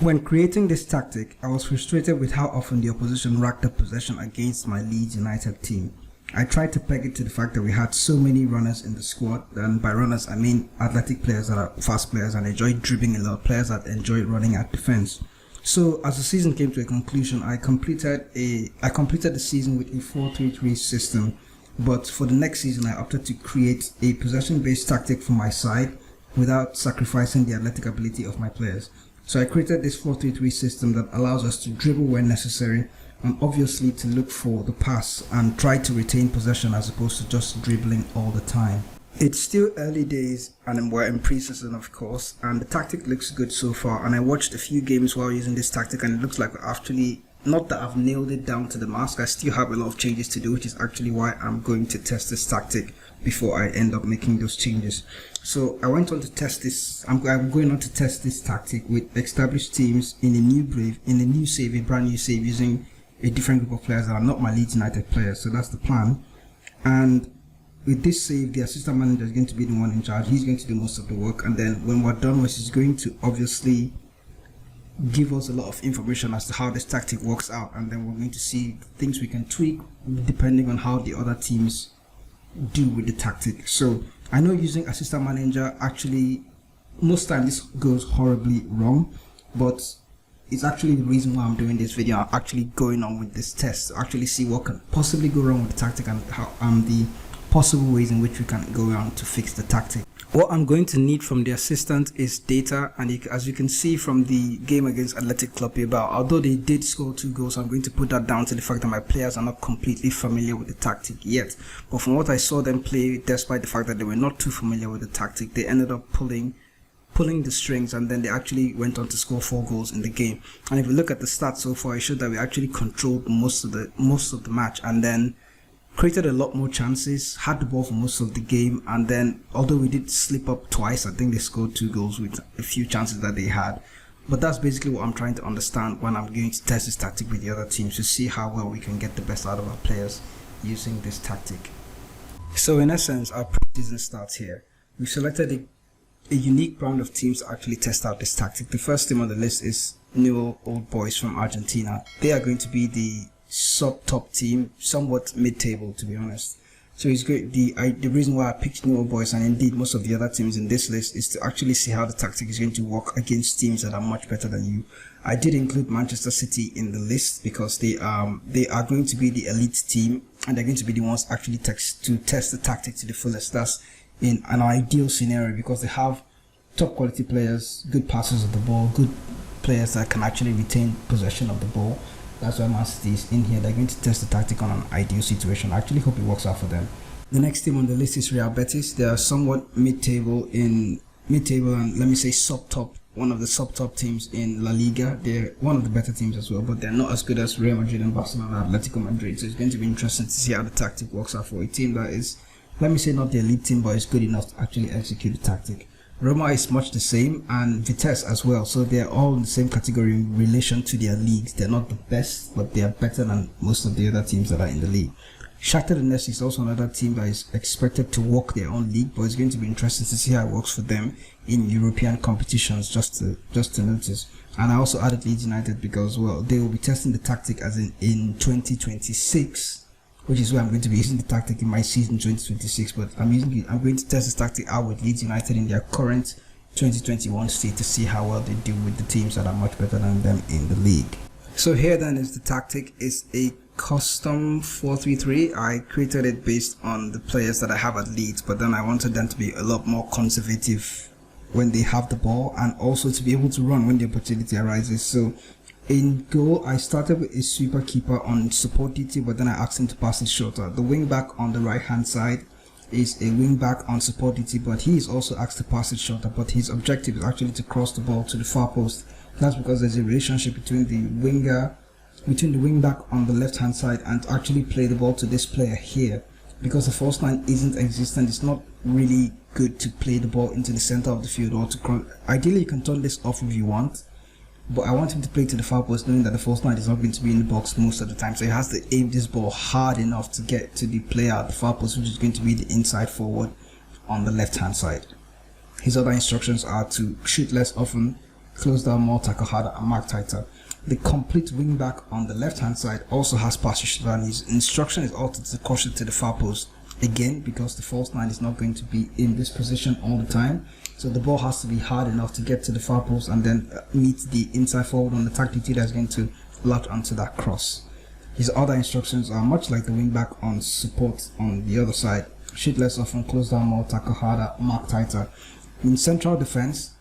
When creating this tactic, I was frustrated with how often the opposition racked up possession against my Leeds United team. I tried to peg it to the fact that we had so many runners in the squad, and by runners I mean athletic players that are fast players and enjoy dribbling a lot, players that enjoy running at defense. So as the season came to a conclusion, I completed the season with a 4-3-3 system, but for the next season I opted to create a possession-based tactic for my side without sacrificing the athletic ability of my players. So I created this 4-3-3 system that allows us to dribble when necessary, and obviously to look for the pass and try to retain possession as opposed to just dribbling all the time. It's still early days and we're in pre-season, of course, and the tactic looks good so far, and I watched a few games while using this tactic and it looks like we're actually, not that I've nailed it down to the mask, I still have a lot of changes to do, which is actually why I'm going to test this tactic before I end up making those changes. So I went on to test this. I'm going on to test this tactic with established teams in a brand new save using a different group of players that are not my Leeds United players. So that's the plan. And with this save, the assistant manager is going to be the one in charge. He's going to do most of the work, and then when we're done, he's going to obviously give us a lot of information as to how this tactic works out, and then we're going to see things we can tweak depending on how the other teams do with the tactic. So I know using assistant manager, actually most times this goes horribly wrong, but it's actually the reason why I'm doing this video. I'm actually going on with this test to actually see what can possibly go wrong with the tactic and how the possible ways in which we can go around to fix the tactic. What I'm going to need from the assistant is data, and as you can see from the game against Athletic Club Bilbao, although they did score 2 goals, I'm going to put that down to the fact that my players are not completely familiar with the tactic yet. But from what I saw them play, despite the fact that they were not too familiar with the tactic, they ended up pulling the strings, and then they actually went on to score 4 goals in the game. And if you look at the stats so far, it showed that we actually controlled most of the match, and then created a lot more chances, had the ball for most of the game, and then although we did slip up twice, I think they scored 2 goals with a few chances that they had. But that's basically what I'm trying to understand when I'm going to test this tactic with the other teams, to see how well we can get the best out of our players using this tactic. So in essence, our pre-season starts here. We've selected a unique brand of teams to actually test out this tactic. The first team on the list is New Old Boys from Argentina. They are going to be the sub-top team, somewhat mid-table to be honest. So it's great. The reason why I picked New Old Boys, and indeed most of the other teams in this list, is to actually see how the tactic is going to work against teams that are much better than you. I did include Manchester City in the list because they are going to be the elite team, and they're going to be the ones actually to test the tactic to the fullest. That's in an ideal scenario because they have top quality players, good passers of the ball, good players that can actually retain possession of the ball. That's why Man City is in here. They're going to test the tactic on an ideal situation. I actually hope it works out for them. The next team on the list is Real Betis. They are somewhat mid-table and let me say sub-top, one of the sub-top teams in La Liga. They're one of the better teams as well, but they're not as good as Real Madrid and Barcelona and Atletico Madrid. So it's going to be interesting to see how the tactic works out for a team that is, let me say, not the elite team, but is good enough to actually execute the tactic. Roma is much the same, and Vitesse as well, so they're all in the same category in relation to their leagues. They're not the best, but they are better than most of the other teams that are in the league. Shakhtar Donetsk is also another team that is expected to walk their own league, but it's going to be interesting to see how it works for them in European competitions, just to notice. And I also added Leeds United because, well, they will be testing the tactic as in 2026, which is where I'm going to be using the tactic in my season 2026, but I'm going to test this tactic out with Leeds United in their current 2021 state to see how well they do with the teams that are much better than them in the league. So here then is the tactic. It's a custom 4-3-3. I created it based on the players that I have at Leeds, but then I wanted them to be a lot more conservative when they have the ball, and also to be able to run when the opportunity arises. So in goal, I started with a sweeper keeper on support duty, but then I asked him to pass it shorter. The wing back on the right hand side is a wing back on support duty, but he is also asked to pass it shorter, but his objective is actually to cross the ball to the far post. That's because there's a relationship between the wing back on the left hand side and to actually play the ball to this player here. Because the false line isn't existent, it's not really good to play the ball into the center of the field or to cross. Ideally you can turn this off if you want, but I want him to play to the far post, knowing that the false line is not going to be in the box most of the time, so he has to aim this ball hard enough to get to the player at the far post, which is going to be the inside forward on the left hand side. His other instructions are to shoot less often, close down more, tackle harder, and mark tighter. The complete wing back on the left hand side also has passage, and his instruction is altered to cross it to the far post. Again, because the false 9 is not going to be in this position all the time, so the ball has to be hard enough to get to the far post and then meet the inside forward on the attack duty that's going to latch onto that cross. His other instructions are much like the wing back on support on the other side: shoot less often, close down more, tackle harder, mark tighter. In central defense,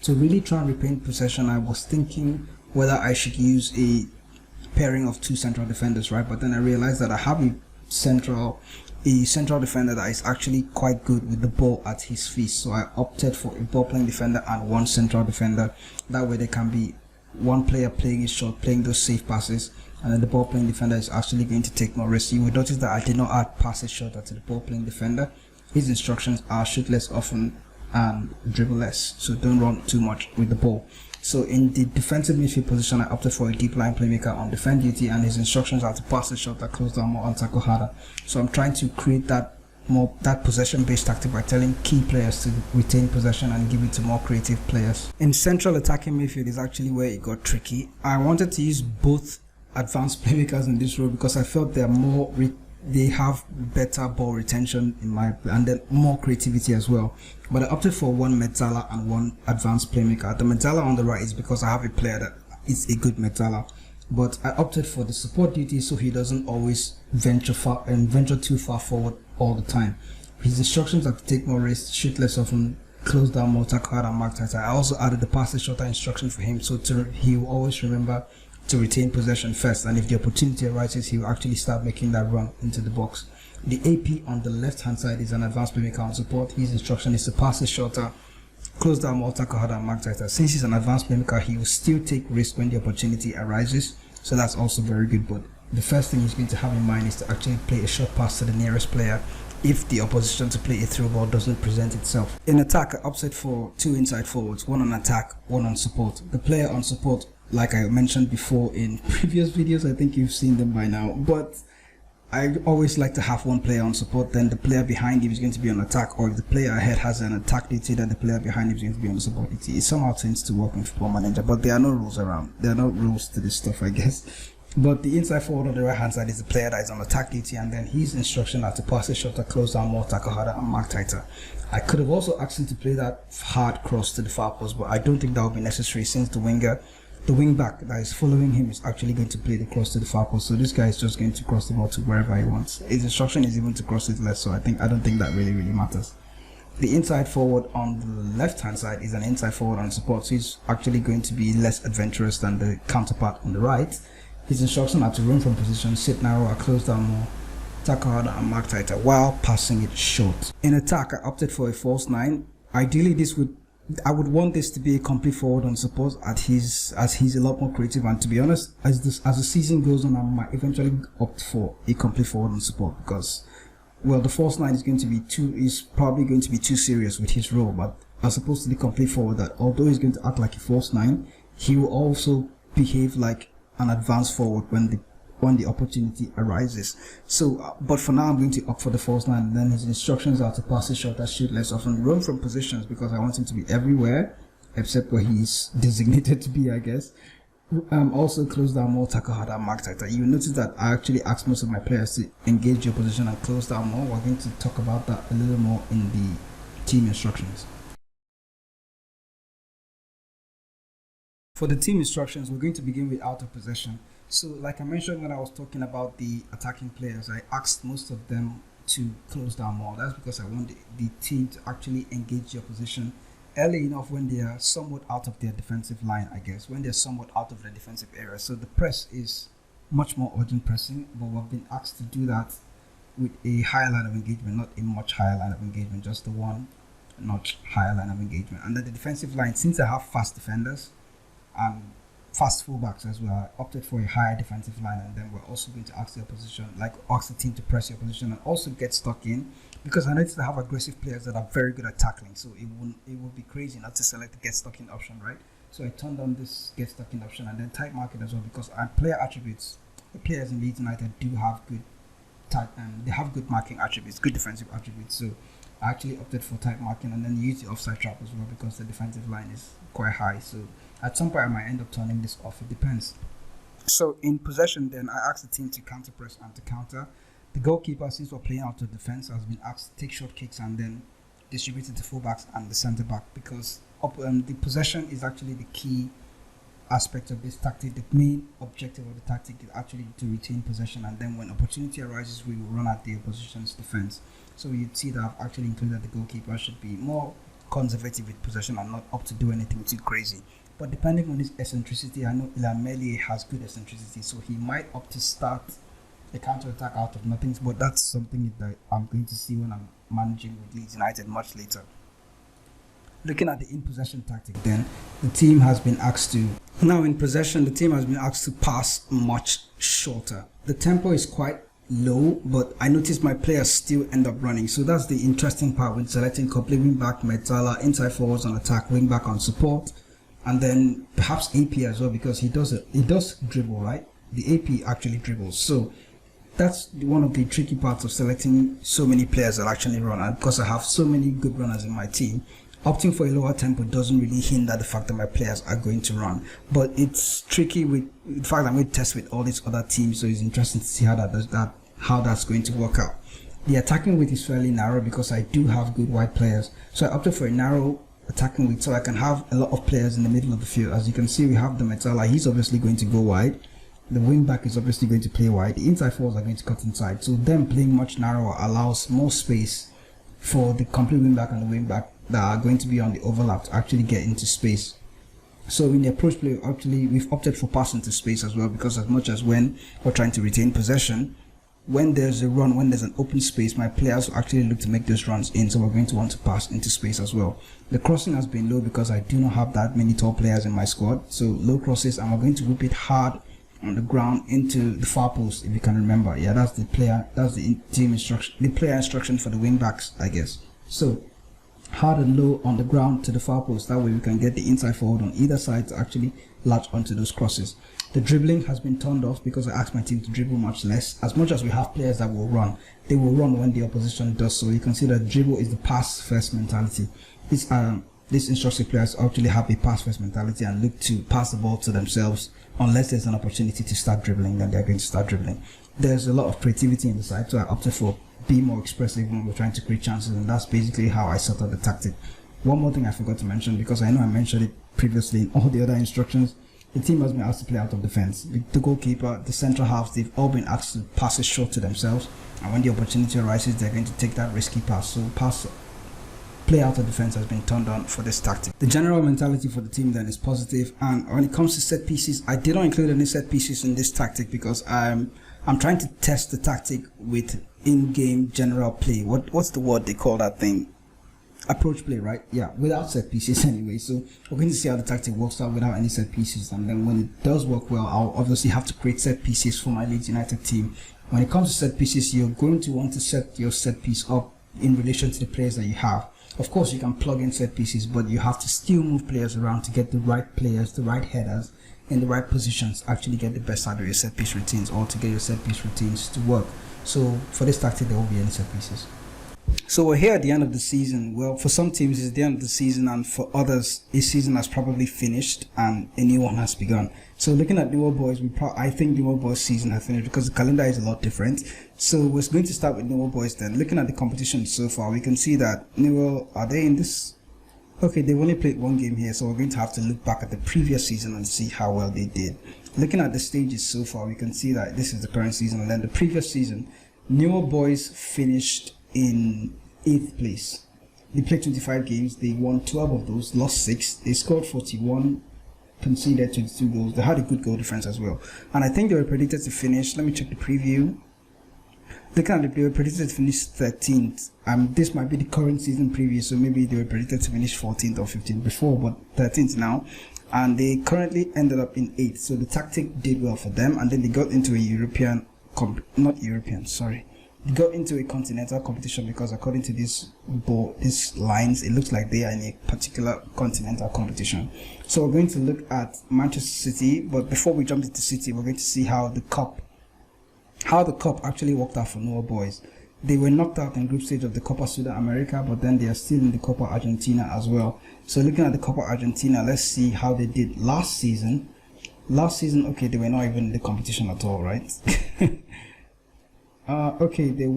to really try and retain possession, I was thinking whether I should use a pairing of 2 central defenders, right? But then I realized that I have a central defender that is actually quite good with the ball at his feet, so I opted for a ball playing defender and 1 central defender. That way there can be one player playing his shot, playing those safe passes, and then the ball playing defender is actually going to take more risks. You will notice that I did not add passes shorter to the ball playing defender. His instructions are shoot less often and dribble less, so don't run too much with the ball. So in the defensive midfield position, I opted for a deep line playmaker on defend duty, and his instructions are to pass the shot, that close down more, and tackle harder. So I'm trying to create that possession based tactic by telling key players to retain possession and give it to more creative players. In central attacking midfield is actually where it got tricky. I wanted to use both advanced playmakers in this role because I felt they have better ball retention and then more creativity as well. But I opted for 1 mezzala and 1 advanced playmaker. The mezzala on the right is because I have a player that is a good mezzala, but I opted for the support duty so he doesn't always venture too far forward all the time. His instructions are to take more risks, shoot less often, close down more, tackle hard, and mark tighter. I also added the pass shorter instruction for him, so he will always remember to retain possession first, and if the opportunity arises, he will actually start making that run into the box. The AP on the left hand side is an advanced playmaker on support. His instruction is to pass it shorter, close down more, tackle harder, and mark tighter. Since he's an advanced playmaker, he will still take risk when the opportunity arises, so that's also very good. But the first thing he's going to have in mind is to actually play a short pass to the nearest player if the opposition to play a through ball doesn't present itself. In attack, I opted for 2 inside forwards, 1 on attack, 1 on support. The player on support, like I mentioned before in previous videos, I think you've seen them by now, but I always like to have 1 player on support, then the player behind him is going to be on attack, or if the player ahead has an attack duty, then the player behind him is going to be on support duty. It somehow tends to work in Football Manager, but there are no rules around. There are no rules to this stuff, I guess. But the inside forward on the right hand side is the player that is on attack duty, and then his instruction are to pass it shorter, close down more, tackle harder, and mark tighter. I could have also asked him to play that hard cross to the far post, but I don't think that would be necessary since the wing back that is following him is actually going to play the cross to the far post, so this guy is just going to cross the ball to wherever he wants. His instruction is even to cross it less, so I don't think that really matters. The inside forward on the left hand side is an inside forward on support, so he's actually going to be less adventurous than the counterpart on the right. His instructions are to run from position, sit narrower, close down more, tackle harder, and mark tighter while passing it short. In attack, I opted for a false 9. Ideally, I would want this to be a complete forward on support, as he's a lot more creative, and to be honest, as the season goes on, I might eventually opt for a complete forward on support because, well, the false 9 is probably going to be too serious with his role, but as opposed to the complete forward that, although he's going to act like a false 9, he will also behave like an advanced forward when the opportunity arises. So but for now I'm going to opt for the false 9, and then his instructions are to pass it shorter, shoot less often, run from positions because I want him to be everywhere except where he's designated to be, I guess. Also close down more, tackle harder, and mark tighter. You will notice that I actually asked most of my players to engage your position and close down more. We're going to talk about that a little more in the team instructions. For the team instructions, we're going to begin with out of possession. So like I mentioned when I was talking about the attacking players, I asked most of them to close down more. That's because I want the team to actually engage your position early enough when they are somewhat out of their defensive line, I guess, when they're somewhat out of their defensive area. So the press is much more urgent pressing, but we've been asked to do that with a higher line of engagement, not a much higher line of engagement, just the one notch higher line of engagement. And then the defensive line, since I have fast defenders and fast fullbacks as well, I opted for a higher defensive line, and then we're also going to ask the opposition, ask the team to press your position and also get stuck in, because I noticed I have aggressive players that are very good at tackling, so it would be crazy not to select the get stuck in option, right? So I turned on this get stuck in option and then type market as well, because our player attributes, the players in Leeds United do have good they have good marking attributes, good defensive attributes. So I actually opted for tight marking and then use the offside trap as well because the defensive line is quite high. So at some point I might end up turning this off. It depends. So in possession, then I asked the team to counter press and to counter. The goalkeeper, since we're playing out of defense, has been asked to take short kicks and then distribute it to fullbacks and the centre back because the possession is actually the key aspect of this tactic. The main objective of the tactic is actually to retain possession, and then when opportunity arises, we will run at the opposition's defense. So you'd see that I've actually included the goalkeeper should be more conservative with possession and not up to do anything too crazy. But depending on his eccentricity, I know Ilameli has good eccentricity, so he might opt to start a counter-attack out of nothing, but that's something that I'm going to see when I'm managing with Leeds United much later. Looking at the in-possession tactic then, the team has been asked to... Now in possession, the team has been asked to pass much shorter. The tempo is quite low, but I noticed my players still end up running. So that's the interesting part with selecting complete wing-back, Metala, inside forwards on attack, wing-back on support, and then perhaps AP as well because he does dribble, right? The AP actually dribbles. So that's one of the tricky parts of selecting so many players that actually run. And because I have so many good runners in my team, opting for a lower tempo doesn't really hinder the fact that my players are going to run. But it's tricky with the fact that I'm going to test with all these other teams, so it's interesting to see how that's going to work out. The attacking width is fairly narrow because I do have good wide players. So I opted for a narrow attacking width so I can have a lot of players in the middle of the field. As you can see, we have the Metala. He's obviously going to go wide. The wing back is obviously going to play wide. The inside forwards are going to cut inside. So them playing much narrower allows more space for the complete wing back and the wing back that are going to be on the overlap to actually get into space. So in the approach play, actually we've opted for passing to space as well, because as much as when we're trying to retain possession, when there's a run, when there's an open space, my players will actually look to make those runs in, so we're going to want to pass into space as well. The crossing has been low because I do not have that many tall players in my squad, so low crosses, and we're going to whip it hard on the ground into the far post, if you can remember. Yeah, that's the team instruction, the player instruction for the wing backs, I guess. So hard and low on the ground to the far post, that way we can get the inside forward on either side to actually latch onto those crosses. The dribbling has been turned off because I asked my team to dribble much less. As much as we have players that will run, they will run when the opposition does so. You can see that dribble is the pass first mentality. These instructive players actually have a pass first mentality and look to pass the ball to themselves. Unless there's an opportunity to start dribbling, then they're going to start dribbling. There's a lot of creativity in the side, so I opted for be more expressive when we're trying to create chances, and that's basically how I set up the tactic. One more thing I forgot to mention, because I know I mentioned it previously in all the other instructions, the team has been asked to play out of defense. The goalkeeper, the central halves, they've all been asked to pass it short to themselves, and when the opportunity arises, they're going to take that risky pass. So play out of defense has been turned on for this tactic. The general mentality for the team then is positive, and when it comes to set pieces, I did not include any set pieces in this tactic because I'm trying to test the tactic with in-game general play. What's the word they call that thing? Approach play, right? Yeah, without set pieces anyway. So we're going to see how the tactic works out without any set pieces, and then when it does work well, I'll obviously have to create set pieces for my Leeds United team. When it comes to set pieces, you're going to want to set your set piece up in relation to the players that you have. Of course, you can plug in set pieces, but you have to still move players around to get the right players, the right headers, in the right positions, actually get the best out of your set piece routines, or to get your set piece routines to work. So for this tactic, there won't be any set pieces. So we're here at the end of the season. Well, for some teams it's the end of the season, and for others a season has probably finished and a new one has begun. So looking at Newell Boys, I think Newell Boys season has finished because the calendar is a lot different. So we're going to start with Newell Boys then. Looking at the competition so far, we can see that Newell, are they in this? Okay, they've only played one game here, so we're going to have to look back at the previous season and see how well they did. Looking at the stages so far, we can see that this is the current season, and then the previous season, Newell Boys finished in 8th place. They played 25 games, they won 12 of those, lost 6, they scored 41, conceded 22 goals. They had a good goal difference as well, and I think they were predicted to finish, let me check the preview. Looking at it, they were predicted to finish 13th. This might be the current season preview, so maybe they were predicted to finish 14th or 15th before, but 13th now, and they currently ended up in 8th. So the tactic did well for them, and then they got into a they got into a continental competition, because according to these lines, it looks like they are in a particular continental competition. So we're going to look at Manchester City, but before we jump into City, we're going to see how the cup how the cup actually worked out for Noah boys. They were knocked out in group stage of the Copa Sudamerica, but then they are still in the Copa Argentina as well. So looking at the Copa Argentina, let's see how they did last season. Last season, okay, they were not even in the competition at all, right? Okay, they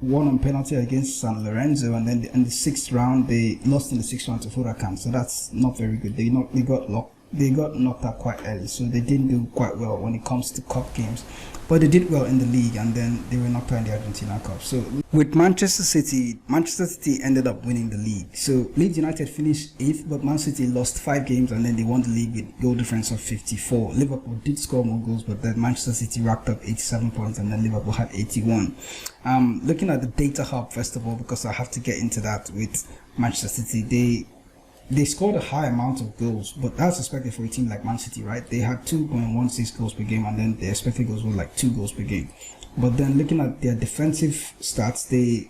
won on penalty against San Lorenzo, and then in the 6th round, they lost in the 6th round to Huracan. So that's not very good. They got knocked out quite early, so they didn't do quite well when it comes to cup games. But they did well in the league, and then they were knocked out in the Argentina Cup. So with Manchester City ended up winning the league. So Leeds United finished 8th, but Man City lost 5 games, and then they won the league with goal difference of 54. Liverpool did score more goals, but then Manchester City racked up 87 points, and then Liverpool had 81. Looking at the data hub first of all, because I have to get into that with Manchester City, they scored a high amount of goals, but that's expected for a team like Man City, right? They had 2.16 goals per game, and then the expected goals were like 2 goals per game. But then looking at their defensive stats, they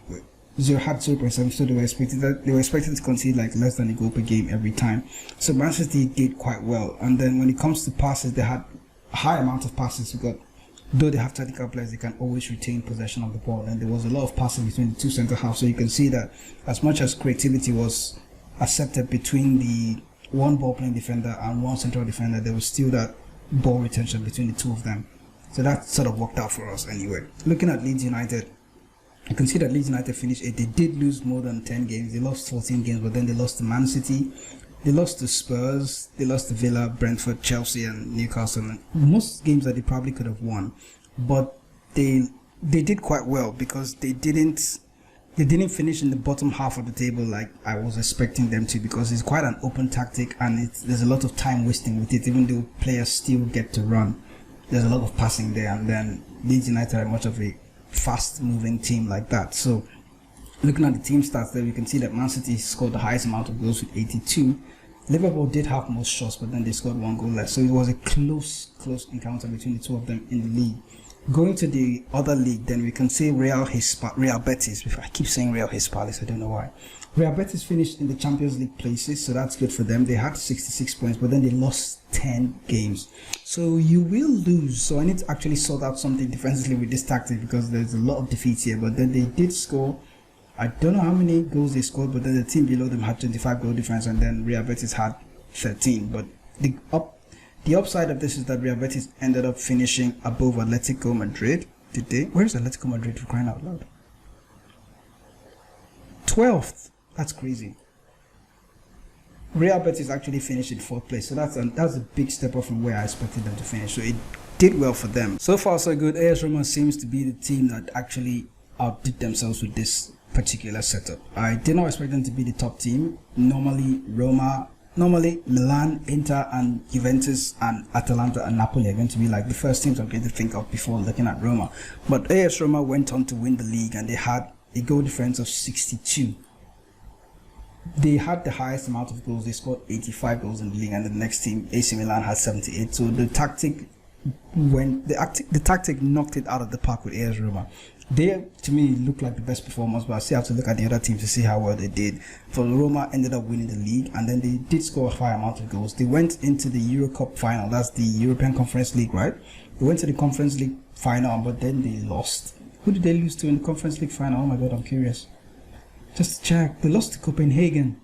had 0.7, so they were expected to concede like less than a goal per game every time. So Man City did quite well. And then when it comes to passes, they had a high amount of passes. Though they have technical players, they can always retain possession of the ball. And there was a lot of passing between the 2 centre halves, so you can see that as much as creativity was accepted between the one ball playing defender and one central defender, there was still that ball retention between the 2 of them. So that sort of worked out for us anyway. Looking at Leeds United, you can see that Leeds United finished 8th. They did lose more than 10 games. They lost 14 games, but then they lost to Man City, they lost to Spurs, they lost to Villa, Brentford, Chelsea and Newcastle. And most games that they probably could have won, but they did quite well because they didn't finish in the bottom half of the table like I was expecting them to, because it's quite an open tactic and there's a lot of time wasting with it, even though players still get to run. There's a lot of passing there, and then Leeds United are much of a fast moving team like that. So looking at the team stats there, we can see that Man City scored the highest amount of goals with 82. Liverpool did have most shots, but then they scored 1 goal less. So it was a close encounter between the 2 of them in the league. Going to the other league, then we can see Real Betis. I keep saying Real Hispalis, I don't know why. Real Betis finished in the Champions League places, so that's good for them. They had 66 points, but then they lost 10 games. So you will lose. So I need to actually sort out something defensively with this tactic, because there's a lot of defeats here. But then they did score. I don't know how many goals they scored, but then the team below them had 25 goal difference, and then Real Betis had 13. But the upside of this is that Real Betis ended up finishing above Atletico Madrid. Did they? Where's Atletico Madrid, for crying out loud? 12th. That's crazy. Real Betis actually finished in 4th place, so that's a big step up from where I expected them to finish. So it did well for them. So far so good. AS Roma seems to be the team that actually outdid themselves with this particular setup. I did not expect them to be the top team. Normally Milan, Inter and Juventus and Atalanta and Napoli are going to be like the first teams I'm going to think of before looking at Roma. But AS Roma went on to win the league, and they had a goal difference of 62. They had the highest amount of goals. They scored 85 goals in the league, and the next team, AC Milan, had 78. So the tactic knocked it out of the park with AS Roma. They, to me, look like the best performers, but I still have to look at the other teams to see how well they did. For Roma, ended up winning the league, and then they did score a high amount of goals. They went into the Euro Cup final. That's the European Conference League, right? They went to the Conference League final, but then they lost. Who did they lose to in the Conference League final? Oh my God, I'm curious. Just to check, they lost to Copenhagen.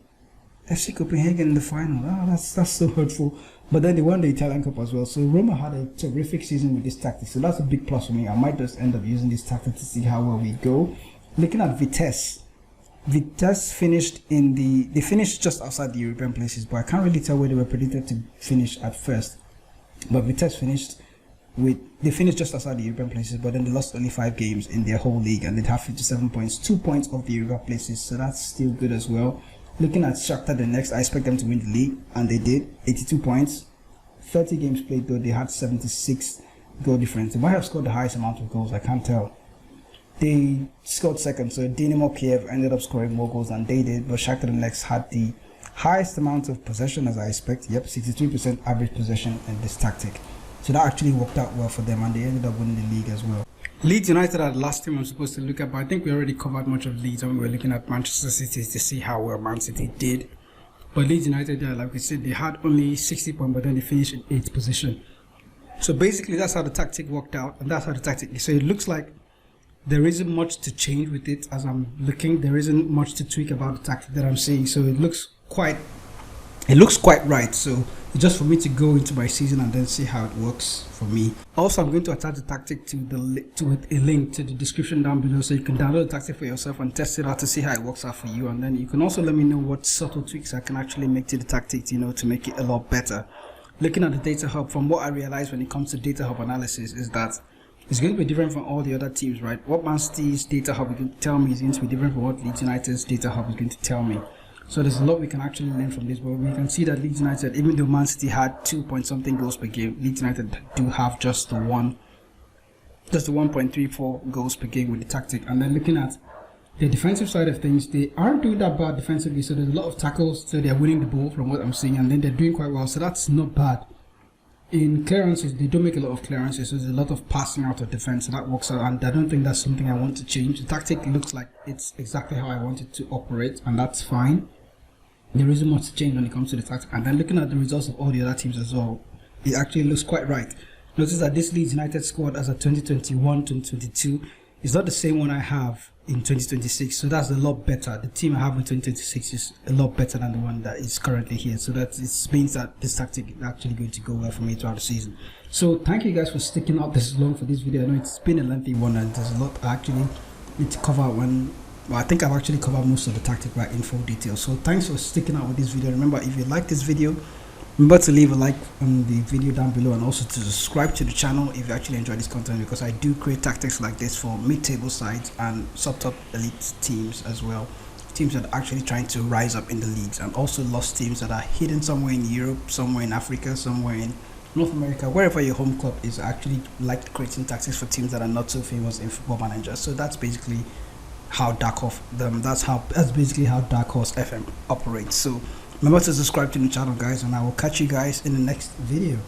FC Copenhagen in the final. That's so hurtful. But then they won the Italian Cup as well. So Roma had a terrific season with this tactic. So that's a big plus for me. I might just end up using this tactic to see how well we go. Looking at Vitesse. Vitesse finished they finished just outside the European places, but I can't really tell where they were predicted to finish at first. But Vitesse finished just outside the European places, but then they lost only 5 games in their whole league, and they'd have 57 points, 2 points off the European places, so that's still good as well. Looking at Shakhtar the next, I expect them to win the league, and they did. 82 points, 30 games played though, they had 76 goal difference. They might have scored the highest amount of goals, I can't tell. They scored second, so Dynamo Kiev ended up scoring more goals than they did, but Shakhtar the next had the highest amount of possession as I expect. Yep, 63% average possession in this tactic. So that actually worked out well for them, and they ended up winning the league as well. Leeds United are the last team I'm supposed to look at, but I think we already covered much of Leeds when we were looking at Manchester City to see how well Man City did. But Leeds United, like we said, they had only 60 points, but then they finished in 8th position. So basically that's how the tactic worked out, and that's how the tactic is. So it looks like there isn't much to change with it. As I'm looking, there isn't much to tweak about the tactic that I'm seeing. So it looks quite right. So it's just for me to go into my season and then see how it works for me. Also, I'm going to attach the tactic to a link to the description down below, so you can download the tactic for yourself and test it out to see how it works out for you. And then you can also let me know what subtle tweaks I can actually make to the tactic, to make it a lot better. Looking at the data hub, from what I realized when it comes to data hub analysis, is that it's going to be different from all the other teams, right? What Man City's data hub is going to tell me is going to be different from what Leeds United's data hub is going to tell me. So there's a lot we can actually learn from this, but we can see that Leeds United, even though Man City had 2-point-something goals per game, Leeds United do have just the 1.34 goals per game with the tactic. And then looking at the defensive side of things, they aren't doing that bad defensively, so there's a lot of tackles, so they're winning the ball from what I'm seeing, and then they're doing quite well, so that's not bad. In clearances, they don't make a lot of clearances, so there's a lot of passing out of defense, so that works out, and I don't think that's something I want to change. The tactic looks like it's exactly how I want it to operate, and that's fine. There isn't much to change when it comes to the tactic. And then looking at the results of all the other teams as well, it actually looks quite right. Notice that this Leeds United squad as a 2021-2022 is not the same one I have in 2026, so that's a lot better. The team I have in 2026 is a lot better than the one that is currently here, so that it means that this tactic is actually going to go well for me throughout the season. So thank you guys for sticking out this long for this video. I know it's been a lengthy one, and there's a lot I actually need to cover I think I've actually covered most of the tactic right in full detail. So thanks for sticking out with this video. Remember, if you like this video, remember to leave a like on the video down below, and also to subscribe to the channel if you actually enjoy this content, because I do create tactics like this for mid-table sides and sub-top elite teams as well, teams that are actually trying to rise up in the leagues, and also lost teams that are hidden somewhere in Europe, somewhere in Africa, somewhere in North America, wherever your home club is. I actually like creating tactics for teams that are not so famous in Football Manager. So that's basically how that's basically how Dark Horse FM operates. So remember to subscribe to the channel, guys, and I will catch you guys in the next video.